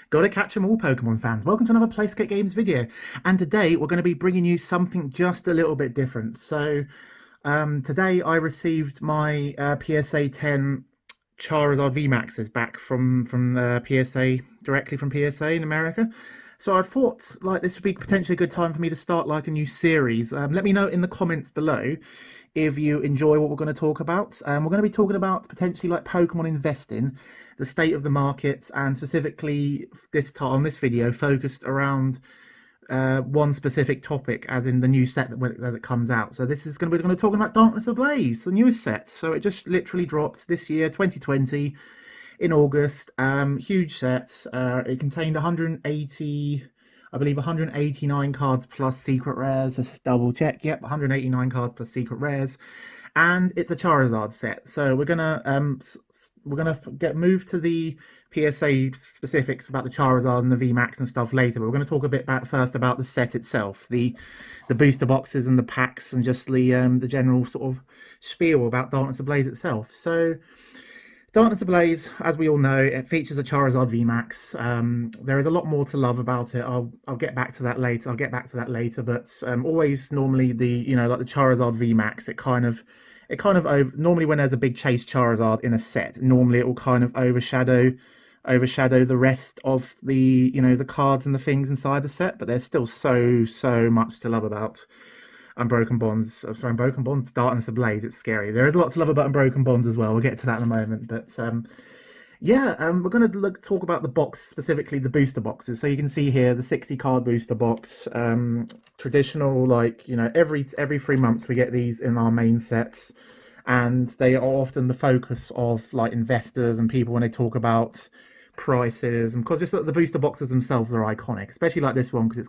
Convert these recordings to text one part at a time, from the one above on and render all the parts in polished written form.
Gotta catch 'em all, Pokemon fans. Welcome to another PlaySkape Games video. And today we're going to be bringing you something just a little bit different. Today I received my PSA 10 Charizard VMAXs back from PSA, directly from PSA in America. So I thought this would be potentially a good time for me to start a new series. Let me know in the comments below if you enjoy what we're going to talk about. We're going to be talking about potentially Pokemon investing, the state of the markets, and specifically this time on this video focused around one specific topic, as in the new set as it comes out. So this is going to be talking about Darkness Ablaze, the newest set. So it just literally dropped this year, 2020, in August. Huge set. It contained 180, I believe 189 cards plus secret rares. Let's just double check. Yep, 189 cards plus secret rares, and it's a Charizard set. So we're gonna get moved to the PSA specifics about the Charizard and the VMAX and stuff later. But we're going to talk a bit first about the set itself, the booster boxes and the packs, and just the general sort of spiel about Darkness Ablaze itself. So Darkness Ablaze, as we all know, it features a Charizard VMAX. There is a lot more to love about it. I'll get back to that later. But always normally the Charizard VMAX, it kind of normally when there's a big chase Charizard in a set, normally it will kind of overshadow the rest of the cards and the things inside the set. But there's still so much to love about Unbroken Bonds. Sorry, Unbroken Bonds, Darkness Ablaze. It's scary. There is a lot to love about Unbroken Bonds as well. We'll get to that in a moment. But we're going to talk about the box, specifically the booster boxes. So you can see here the 60 card booster box. Traditional, every 3 months we get these in our main sets, and they are often the focus of investors and people when they talk about prices, and because the booster boxes themselves are iconic, especially this one, because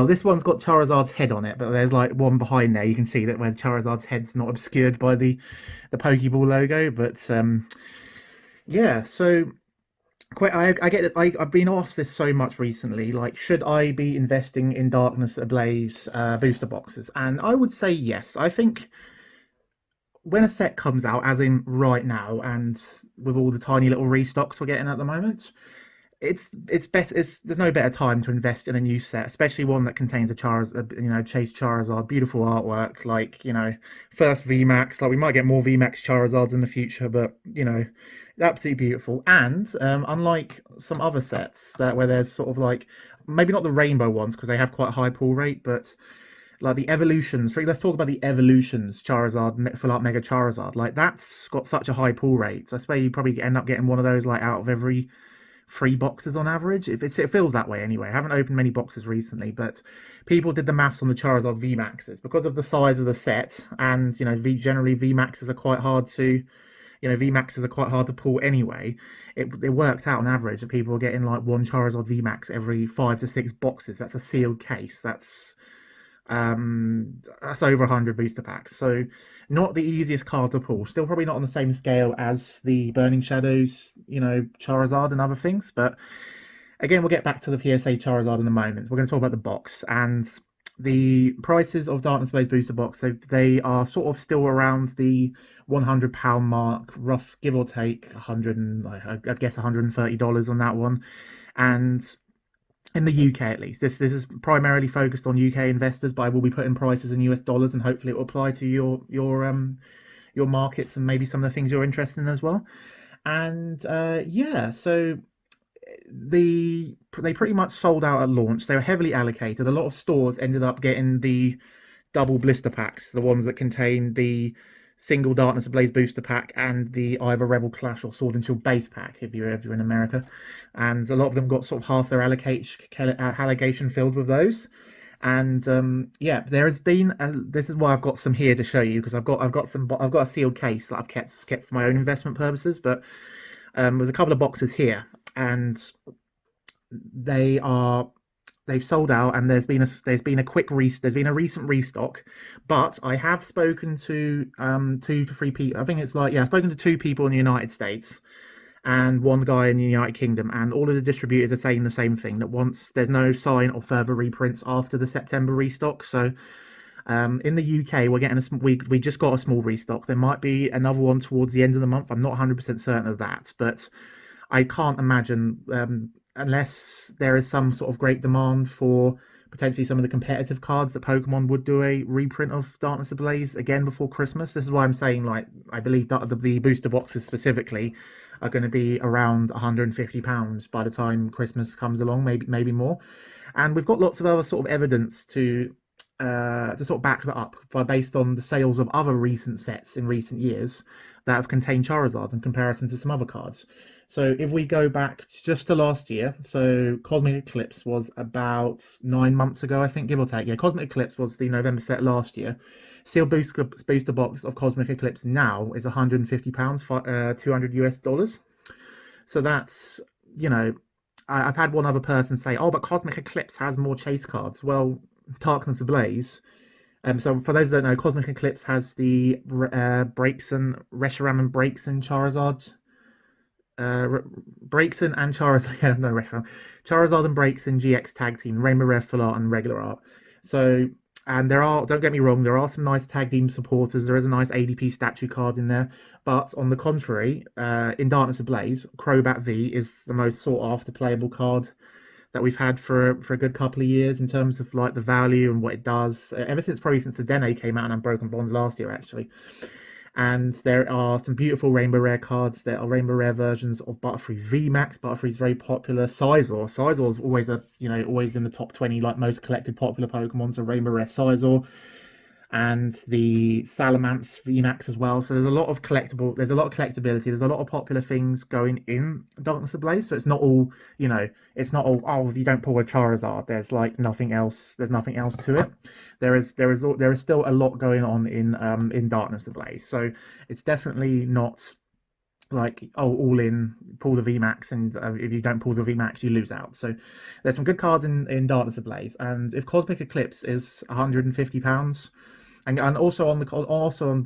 this one's got Charizard's head on it, but there's one behind there. You can see that where Charizard's head's not obscured by the Pokeball logo. But so I get this. I've been asked this so much recently. Should I be investing in Darkness Ablaze booster boxes? And I would say yes. I think when a set comes out, as in right now, and with all the tiny little restocks we're getting at the moment, it's better. There's no better time to invest in a new set, especially one that contains a Chase Charizard, beautiful artwork. First VMAX. We might get more VMAX Charizards in the future, but absolutely beautiful. And unlike some other sets where there's sort of maybe not the rainbow ones because they have quite a high pull rate, but the evolutions. Let's talk about the evolutions Charizard, Full Art Mega Charizard. That's got such a high pull rate. So I swear you probably end up getting one of those out of every 3 boxes on average. It feels that way anyway. I haven't opened many boxes recently, but people did the maths on the Charizard VMAXs because of the size of the set, and generally VMAXs are quite hard to. VMAXs are quite hard to pull anyway. It worked out on average that people were getting one Charizard VMAX every 5 to 6 boxes. That's a sealed case. That's over 100 booster packs. So not the easiest card to pull. Still probably not on the same scale as the Burning Shadows, Charizard and other things. But again, we'll get back to the PSA Charizard in a moment. We're going to talk about the box and the prices of Darkness Ablaze booster box. They are sort of still around the £100 mark, rough give or take 100 and I guess $130 on that one. And in the UK at least, this is primarily focused on UK investors, but I will be putting prices in US dollars, and hopefully it will apply to your markets and maybe some of the things you're interested in as well. And so they pretty much sold out at launch. They were heavily allocated. A lot of stores ended up getting the double blister packs, the ones that contain the single Darkness Ablaze booster pack and the either Rebel Clash or Sword and Shield base pack if you're ever in America. And a lot of them got sort of half their allocation filled with those. And there has been this is why I've got some here to show you, because I've got a sealed case that I've kept for my own investment purposes. But there's a couple of boxes here, and they've sold out, and there's been a recent restock. But I have spoken to 2 to 3 people. I think I've spoken to 2 people in the United States and 1 guy in the United Kingdom, and all of the distributors are saying the same thing, that once there's no sign of further reprints after the September restock. So in the UK, we're getting we just got a small restock. There might be another one towards the end of the month. I'm not 100% certain of that, but I can't imagine unless there is some sort of great demand for potentially some of the competitive cards, that Pokemon would do a reprint of Darkness Ablaze again before Christmas. This is why I'm saying, like, I believe that the booster boxes specifically are going to be around £150 by the time Christmas comes along, maybe more. And we've got lots of other sort of evidence to sort of back that up by based on the sales of other recent sets in recent years that have contained Charizards in comparison to some other cards. So if we go back just to last year, so Cosmic Eclipse was about 9 months ago, I think, give or take. Yeah, Cosmic Eclipse was the November set last year. Sealed booster box of Cosmic Eclipse now is £150, 200 US dollars. So that's, you know, I've had one other person say, "Oh, but Cosmic Eclipse has more chase cards." Well, Darkness Ablaze. So for those that don't know, Cosmic Eclipse has the Braixen, Reshiram and Braixen Charizard. Braixen and Charizard, yeah, no, Reshiram. Charizard and Braixen GX Tag Team, Rainbow Rare Full Art and Regular Art. So, and there are, don't get me wrong, there are some nice tag team supporters. There is a nice ADP statue card in there. But on the contrary, in Darkness Ablaze, Crobat V is the most sought after playable card that we've had for a good couple of years in terms of like the value and what it does. Ever since probably since the Dene came out and Unbroken Bonds last year, actually. And there are some beautiful Rainbow Rare cards. There are Rainbow Rare versions of Butterfree VMAX. Butterfree is very popular. Sizor. Sizor is always always in the top 20 like most collected popular Pokemon. So Rainbow Rare Sizor, and the Salamence VMAX as well. So there's a lot of collectability. There's a lot of popular things going in Darkness Ablaze. So it's not all, it's not all, oh, if you don't pull a Charizard, there's like nothing else. There's nothing else to it. There is still a lot going on in Darkness Ablaze. So it's definitely not like, oh, all in, pull the VMAX, and if you don't pull the VMAX, you lose out. So there's some good cards in Darkness Ablaze, and if Cosmic Eclipse is £150, and also on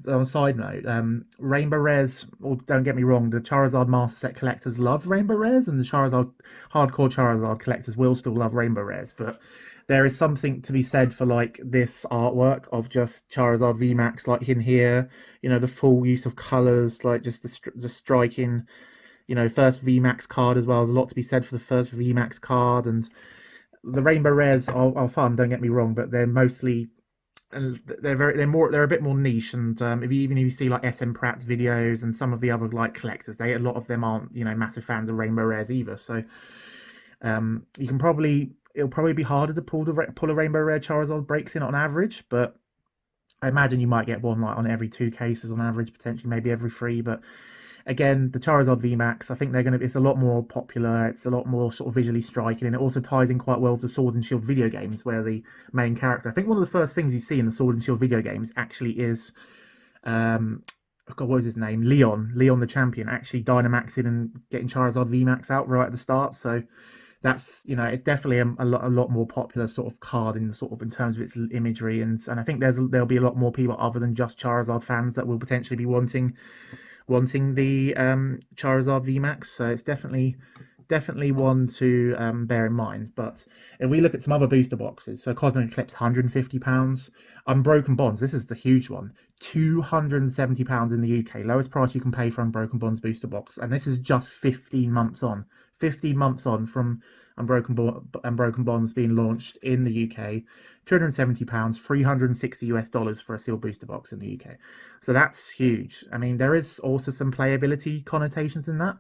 a side note, Rainbow Rares. Or don't get me wrong, the Charizard Master Set collectors love Rainbow Rares, and the hardcore Charizard collectors will still love Rainbow Rares. But there is something to be said for like this artwork of just Charizard VMAX, like in here. The full use of colors, like just the striking. First VMAX card as well. There's a lot to be said for the first VMAX card, and the Rainbow Rares are fun. Don't get me wrong, but they're mostly, and they're a bit more niche. And if you see like SM Pratt's videos and some of the other like collectors, a lot of them aren't massive fans of Rainbow Rares either. So it'll probably be harder to pull a Rainbow Rare Charizard breaks in on average, but I imagine you might get one like on every 2 cases on average, potentially maybe every 3. But again, the Charizard VMAX, I think it's a lot more popular. It's a lot more sort of visually striking, and it also ties in quite well with the Sword and Shield video games, where the main character, I think one of the first things you see in the Sword and Shield video games actually is, God, what was his name? Leon the champion, actually Dynamaxing and getting Charizard VMAX out right at the start. So that's, it's definitely a lot more popular sort of card in terms of its imagery, and I think there'll be a lot more people other than just Charizard fans that will potentially be wanting the Charizard VMAX. So it's definitely one to bear in mind. But if we look at some other booster boxes, so Cosmic Eclipse £150, Unbroken Bonds, this is the huge one, £270 in the UK, lowest price you can pay for Unbroken Bonds booster box, and this is just 15 months on. 15 months on from Unbroken Bonds being launched in the UK, £270, 360 US dollars for a sealed booster box in the UK. So that's huge. I mean, there is also some playability connotations in that.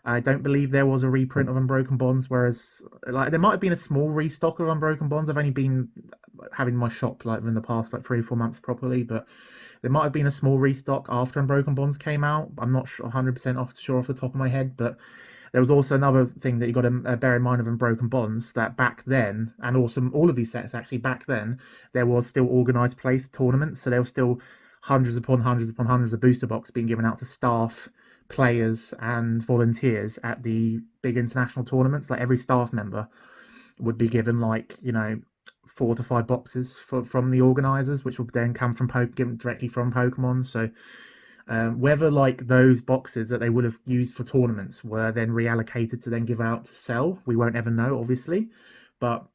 I don't believe there was a reprint of Unbroken Bonds, whereas like there might have been a small restock of Unbroken Bonds. I've only been having my shop like in the past like 3 or 4 months properly, but there might have been a small restock after Unbroken Bonds came out. I'm not 100% sure off the top of my head, but there was also another thing that you got to bear in mind of Unbroken Bonds, that back then, and also all of these sets actually, back then, there was still organised place tournaments, so there were still hundreds upon hundreds upon hundreds of booster boxes being given out to staff, players, and volunteers at the big international tournaments. Like every staff member would be given 4 to 5 boxes from the organisers, which would then come given directly from Pokemon. So whether like those boxes that they would have used for tournaments were then reallocated to then give out to sell, we won't ever know, obviously. But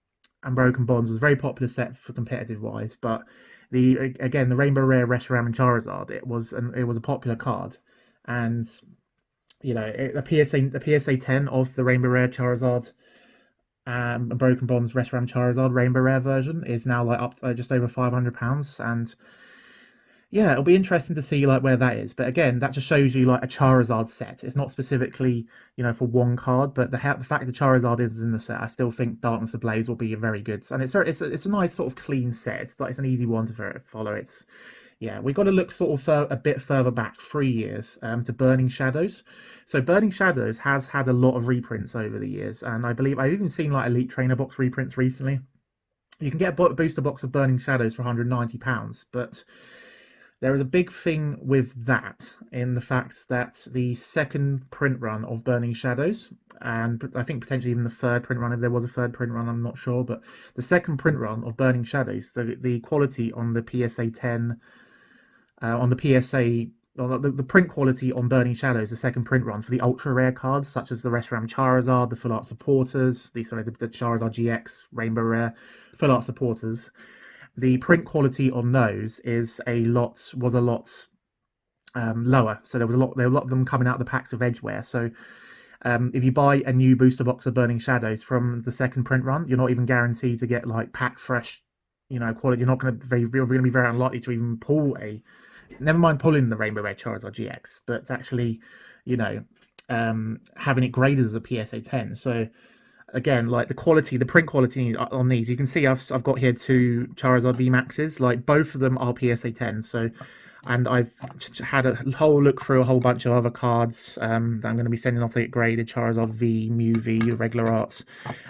Unbroken Bonds was a very popular set for competitive wise. But the Rainbow Rare Reshiram and Charizard, it was a popular card, and the PSA 10 of the Rainbow Rare Charizard A Broken Bonds Reshiram Charizard Rainbow Rare version is now like up to just over £500, and yeah, it'll be interesting to see like where that is. But again, that just shows you like a Charizard set. It's not specifically, for one card, but the fact that Charizard is in the set, I still think Darkness Ablaze will be a very good. And it's a nice sort of clean set. It's an easy one to follow. Yeah, we got to look sort of a bit further back, 3 years, to Burning Shadows. So Burning Shadows has had a lot of reprints over the years, and I believe I've even seen like Elite Trainer Box reprints recently. You can get a booster box of Burning Shadows for £190, but there is a big thing with that in the fact that the second print run of Burning Shadows, and I think potentially even the third print run, if there was a third print run, I'm not sure, but the second print run of Burning Shadows, the quality on the PSA 10, on the PSA, the print quality on Burning Shadows, the second print run for the ultra rare cards such as the Reshiram Charizard, the Full Art Supporters, the Charizard GX Rainbow Rare Full Art Supporters, the print quality on those was a lot lower. So there were a lot of them coming out of the packs of Edgeware. So if you buy a new booster box of Burning Shadows from the second print run, you're not even guaranteed to get like pack fresh, quality. You're going to be very unlikely to even pull never mind pulling the Rainbow Red Charizard GX, but actually, having it graded as a PSA 10. So again, like the print quality on these, you can see I've got here two Charizard VMAXs. Like both of them are PSA 10. So, and I've had a whole look through a whole bunch of other cards that I'm going to be sending off to get graded. Charizard V, Mew V, regular arts.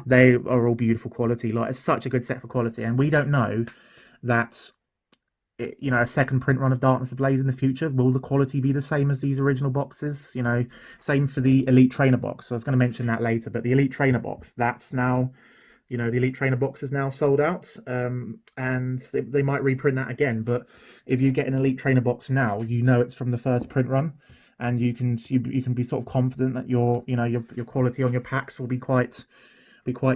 They are all beautiful quality. Like it's such a good set for quality, and we don't know that. A second print run of Darkness Ablaze in the future, will the quality be the same as these original boxes? Same for the Elite Trainer box. So I was going to mention that later, but the Elite Trainer box, that's now, the Elite Trainer box is now sold out, and they might reprint that again. But if you get an Elite Trainer box now, it's from the first print run, and you can be sort of confident that your quality on your packs will be quite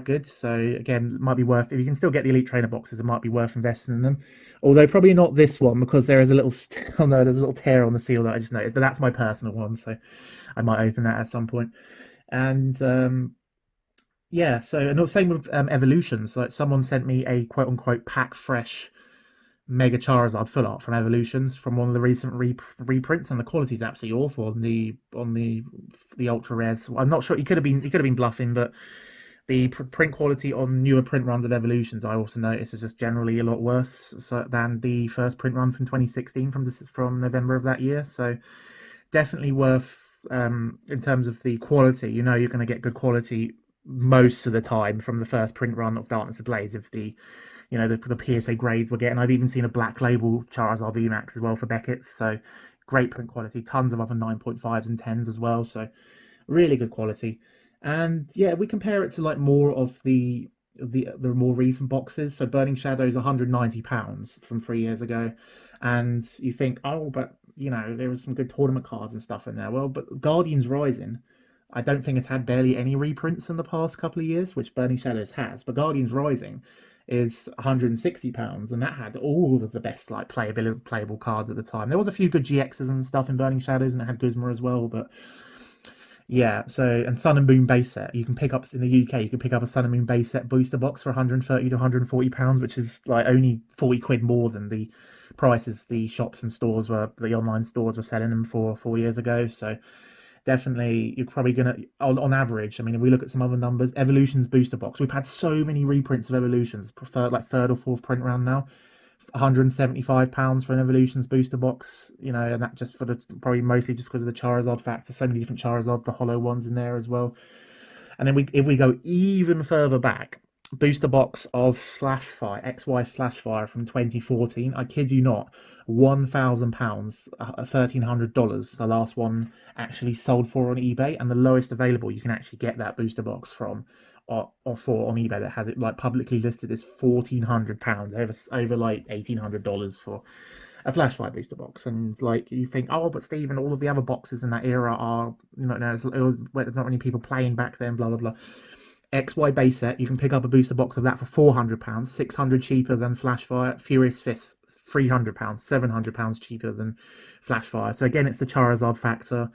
good. So again, it might be worth, if you can still get the Elite Trainer boxes, it might be worth investing in them. Although probably not this one, because there is a little there's a little tear on the seal that I just noticed, but that's my personal one, so I might open that at some point. And yeah, so and same with Evolutions. Like someone sent me a quote unquote pack fresh Mega Charizard full art from Evolutions from one of the recent reprints, and the quality is absolutely awful on the ultra rares. I'm not sure, he could have been bluffing, but the print quality on newer print runs of Evolutions, I also noticed, is just generally a lot worse than the first print run from 2016 from November of that year. So definitely worth, in terms of the quality, you're going to get good quality most of the time from the first print run of Darkness Ablaze. If the PSA grades we're getting, I've even seen a black label Charizard VMAX as well for Beckett. So great print quality, tons of other 9.5s and 10s as well. So really good quality. And yeah, we compare it to like more of the more recent boxes. So Burning Shadows, £190 from 3 years ago, and you think, oh, but there was some good tournament cards and stuff in there. Well, but Guardians Rising, I don't think it's had barely any reprints in the past couple of years, which Burning Shadows has. But Guardians Rising is £160, and that had all of the best like playable cards at the time. There was a few good GXs and stuff in Burning Shadows, and it had Guzma as well, but yeah, so, and Sun and Moon base set, you can pick up in the UK, you can pick up a Sun and Moon base set booster box for £130 to £140, which is like only 40 quid more than the prices the shops and the online stores were selling them for 4 years ago. So definitely, you're probably gonna, on average, I mean, if we look at some other numbers, Evolutions booster box, we've had so many reprints of Evolutions, preferred like third or fourth print round now. £175 for an Evolutions booster box, and that just probably mostly just because of the Charizard factor. So many different Charizards, the hollow ones in there as well. And then if we go even further back, booster box of Flashfire, XY Flashfire from 2014. I kid you not, £1,000, $1,300. The last one actually sold for on eBay, and the lowest available you can actually get that booster box from or for on eBay that has it like publicly listed is £1,400, over like $1,800 for a Flashfire booster box. And like you think, oh, but Stephen, all of the other boxes in that era are there's not many people playing back then, blah blah blah. XY base set, you can pick up a booster box of that for £400, £600 cheaper than Flashfire. Furious Fist, £300, £700 cheaper than Flashfire. So again, it's the Charizard factor.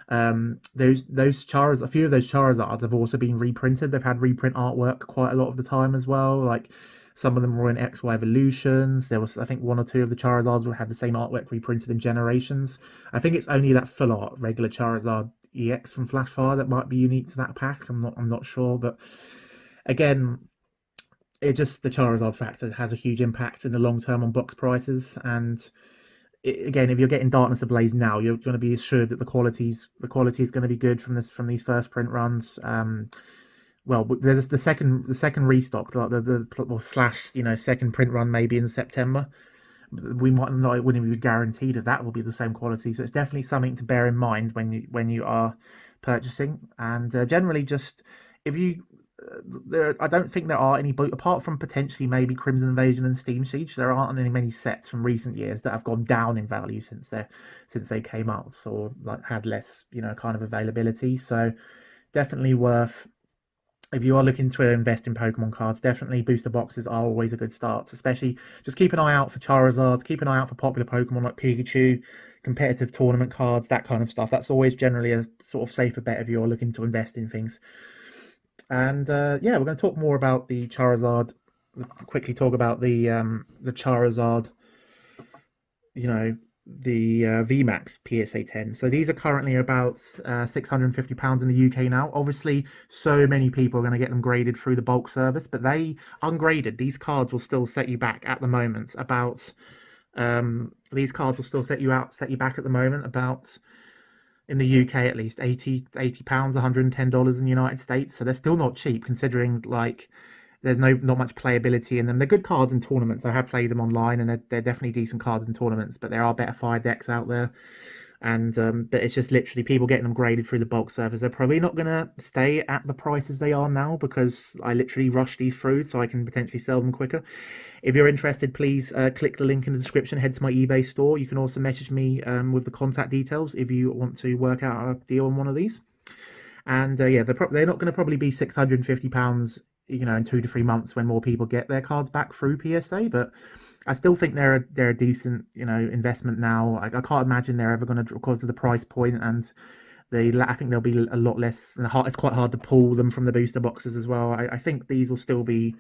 Those Charizards, a few of those Charizards have also been reprinted. They've had reprint artwork quite a lot of the time as well. Like some of them were in XY Evolutions. There was, I think, one or two of the Charizards had the same artwork reprinted in Generations. I think it's only that full art regular Charizard EX from Flashfire that might be unique to that pack. I'm not sure, but again, the Charizard factor has a huge impact in the long term on box prices. And again, if you're getting Darkness Ablaze now, you're going to be assured that the quality is going to be good from these first print runs. Well, there's the second restock, like the slash second print run maybe in September. We might not, it wouldn't be guaranteed that will be the same quality. So it's definitely something to bear in mind when you are purchasing. And generally, just if you I don't think there are any, apart from potentially maybe Crimson Invasion and Steam Siege, there aren't many sets from recent years that have gone down in value since they came out, or like had less kind of availability. So definitely worth, if you are looking to invest in Pokemon cards, definitely booster boxes are always a good start. Especially just keep an eye out for Charizards, keep an eye out for popular Pokemon like Pikachu, competitive tournament cards, that kind of stuff. That's always generally a sort of safer bet if you're looking to invest in things. And yeah, we're going to talk more about the Charizard. Quickly talk about the Charizard, the VMAX PSA 10. So these are currently about £650 in the UK now. Obviously, so many people are going to get them graded through the bulk service, but they ungraded. These cards will still set you back at the moment about. These cards will still set you back at the moment about, in the UK at least, £80, $110 in the United States. So they're still not cheap considering like there's not much playability in them. They're good cards in tournaments. I have played them online and they're definitely decent cards in tournaments, but there are better fire decks out there. And but it's just literally people getting them graded through the bulk service. They're probably not going to stay at the prices they are now because I literally rush these through so I can potentially sell them quicker. If you're interested, please click the link in the description, head to my eBay store. You can also message me with the contact details if you want to work out a deal on one of these. And yeah, they're not going to probably be £650, in 2 to 3 months when more people get their cards back through PSA. But I still think they're a decent, investment now. I can't imagine they're ever going to, because of the price point, and I think they'll be a lot less. And it's quite hard to pull them from the booster boxes as well. I think these will still be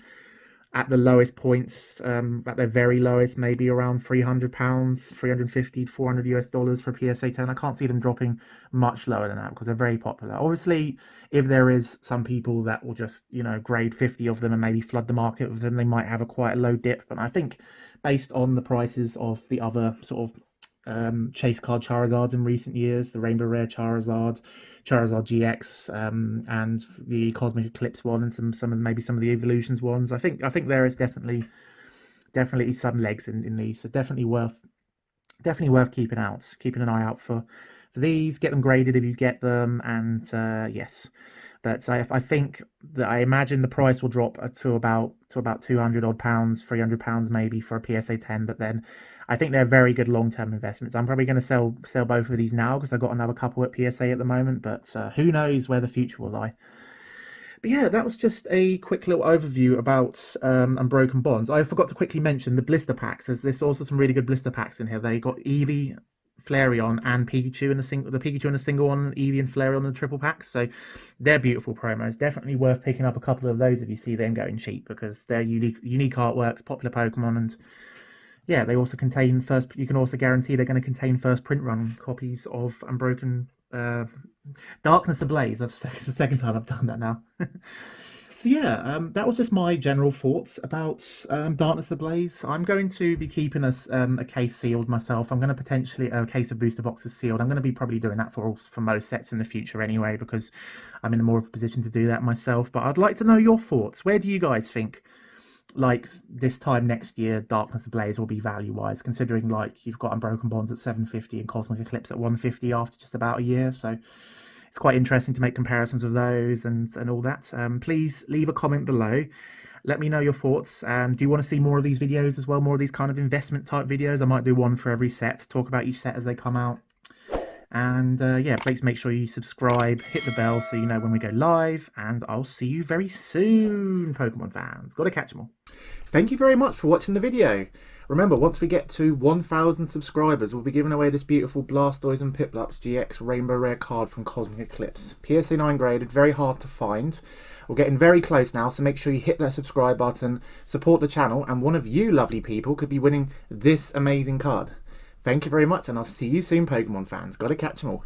at the lowest points, at their very lowest, maybe around £300, 350, $400 for a PSA 10. I can't see them dropping much lower than that because they're very popular. Obviously, if there is some people that will just, grade 50 of them and maybe flood the market with them, they might have quite a low dip. But I think based on the prices of the other sort of chase card Charizards in recent years, the Rainbow Rare Charizard GX, and the Cosmic Eclipse one, and some of the Evolutions ones. I think there is definitely some legs in these, so definitely worth keeping an eye out for these. Get them graded if you get them, and yes. But I think that I imagine the price will drop to about £200 odd, £300 maybe for a PSA 10. But then I think they're very good long term investments. I'm probably going to sell both of these now because I've got another couple at PSA at the moment. But who knows where the future will lie. But yeah, that was just a quick little overview about Unbroken Bonds. I forgot to quickly mention the blister packs. There's also some really good blister packs in here. They got Eevee, Flareon, and Pikachu in the Pikachu in a single one, Eevee and Flareon in the triple packs. So they're beautiful promos. Definitely worth picking up a couple of those if you see them going cheap because they're unique artworks, popular Pokemon, and yeah, they also contain first. You can also guarantee they're going to contain first print run copies of Unbroken. Darkness Ablaze. That's the second time I've done that now. So yeah, that was just my general thoughts about Darkness Ablaze. I'm going to be keeping a case sealed myself. I'm going to potentially a case of booster boxes sealed. I'm going to be probably doing that for most sets in the future anyway, because I'm in more of a position to do that myself. But I'd like to know your thoughts. Where do you guys think, like, this time next year, Darkness Ablaze will be value-wise, considering like you've got Unbroken Bonds at 750 and Cosmic Eclipse at 150 after just about a year? So it's quite interesting to make comparisons of those and all that. Please leave a comment below. Let me know your thoughts. Do you want to see more of these videos as well? More of these kind of investment type videos? I might do one for every set, talk about each set as they come out. And yeah, please make sure you subscribe, hit the bell so you know when we go live, and I'll see you very soon, Pokemon fans. Got to catch them all. Thank you very much for watching the video. Remember, once we get to 1,000 subscribers, we'll be giving away this beautiful Blastoise and Piplups GX Rainbow Rare card from Cosmic Eclipse. PSA 9 graded, very hard to find. We're getting very close now, so make sure you hit that subscribe button, support the channel, and one of you lovely people could be winning this amazing card. Thank you very much, and I'll see you soon, Pokemon fans. Gotta catch 'em all.